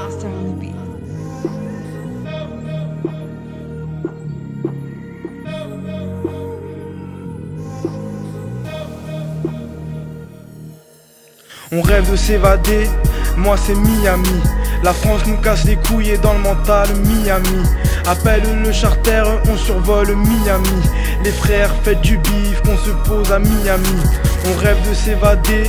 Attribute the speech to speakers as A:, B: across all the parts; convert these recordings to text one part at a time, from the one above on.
A: Master on the beat.
B: On rêve de s'évader, moi c'est Miami. La France nous casse les couilles et dans le mental Miami. Appelle le charter, on survole Miami. Les frères faites du bif, qu'on se pose à Miami. On rêve de s'évader,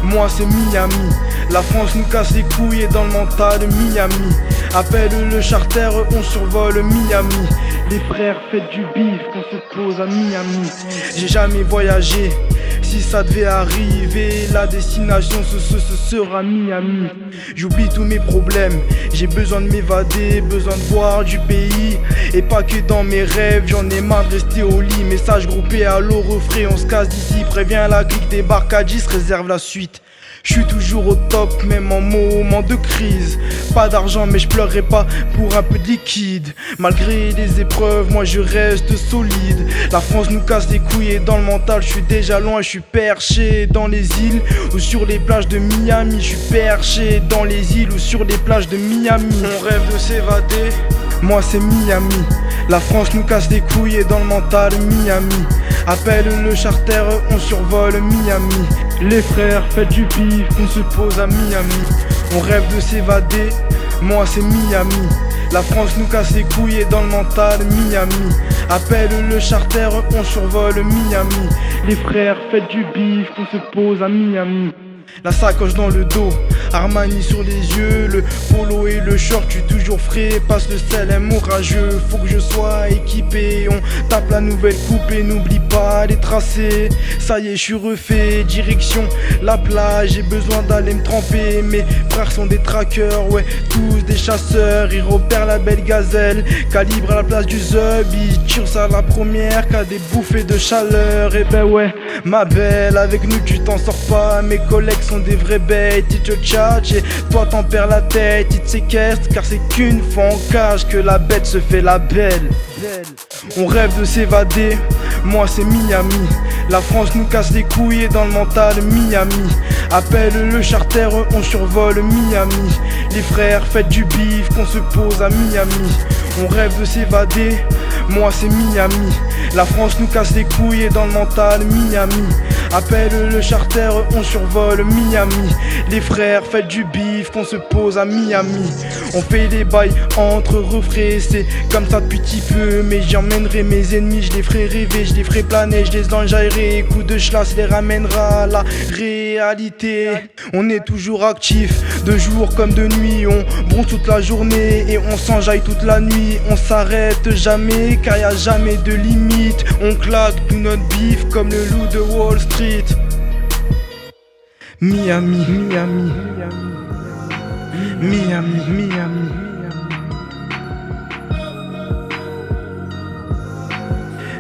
B: moi c'est Miami. La France nous casse les couilles et dans le mental Miami. Appelle le charter, on survole Miami. Les frères faites du bif, qu'on se pose à Miami. J'ai jamais voyagé, si ça devait arriver, la destination ce sera Miami. J'oublie tous mes problèmes, j'ai besoin de m'évader, besoin de voir du pays. Et pas que dans mes rêves, j'en ai marre de rester au lit. Message groupé à l'eau refrais, on se casse d'ici. Préviens la clique des barcadis, réserve la suite. Je suis toujours au top, même en moment de crise. Pas d'argent mais je pleurerai pas pour un peu de liquide. Malgré les épreuves, moi je reste solide. La France nous casse les couilles et dans le mental je suis déjà loin. Je suis perché dans les îles ou sur les plages de Miami. Je suis perché dans les îles ou sur les plages de Miami. On rêve de s'évader, moi c'est Miami. La France nous casse les couilles et dans le mental Miami. Appelle le charter, on survole Miami. Les frères faites du bif, on se pose à Miami. On rêve de s'évader, moi c'est Miami. La France nous casse les couilles et dans le mental Miami. Appelle le charter, on survole Miami. Les frères faites du bif, on se pose à Miami. La sacoche dans le dos, Armani sur les yeux, le polo et le short, tu toujours frais, passe le sel, un orageux, faut que je sois équipé, on tape la nouvelle coupe et n'oublie pas les tracés, ça y est je suis refait, direction la plage, j'ai besoin d'aller me tremper, mes frères sont des trackers, ouais, tous des chasseurs, ils repèrent la belle gazelle, calibre à la place du zub, ils tirent ça à la première, qu'a des bouffées de chaleur, et ben ouais, ma belle, avec nous tu t'en sors pas, mes collègues sont des vrais bêtes, ils te tchatchent et toi t'en perds la tête, ils te séquestrent car c'est qu'une fois en cage que la bête se fait la belle. On rêve de s'évader, moi c'est Miami. La France nous casse les couilles et dans le mental Miami. Appelle le charter, on survole Miami. Les frères faites du bif, qu'on se pose à Miami. On rêve de s'évader, moi c'est Miami. La France nous casse les couilles et dans le mental Miami. Appelle le charter, on survole Miami. Les frères faites du bif, qu'on se pose à Miami. On fait les bails entre refrais, c'est comme ça depuis petit peu. Mais j'emmènerai mes ennemis, je les ferai rêver, je les ferai planer, je les enjaillerai. Coup de chlasse les ramènera à la réalité. On est toujours actif, de jour comme de nuit. On bronze toute la journée et on s'enjaille toute la nuit. On s'arrête jamais car y a jamais de limite. On claque tout notre bif comme le loup de Wall Street. Miami, Miami, Miami, Miami.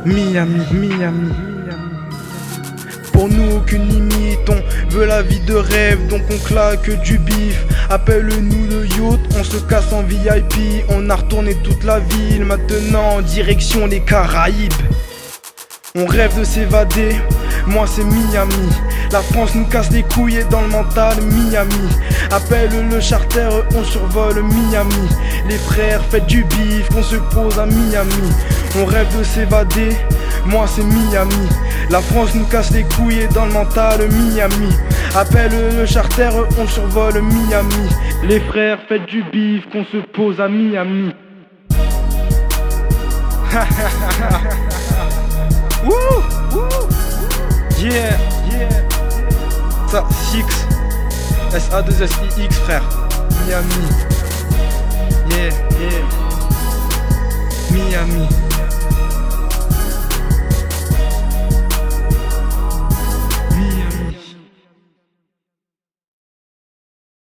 B: Miami, Miami. Pour nous aucune limite, on veut la vie de rêve, donc on claque du bif. Appelle-nous le yacht, on se casse en VIP. On a retourné toute la ville, maintenant en direction les Caraïbes. On rêve de s'évader, moi c'est Miami. La France nous casse les couilles et dans le mental Miami. Appelle le charter, on survole Miami. Les frères faites du bif, qu'on se pose à Miami. On rêve de s'évader, moi c'est Miami. La France nous casse les couilles et dans le mental Miami. Appelle le charter, on survole Miami. Les frères faites du bif, qu'on se pose à Miami. Wouh, wouh. Yeah, yeah. Ça, Six, SA2SIX frère. Miami. Yeah, yeah. Miami.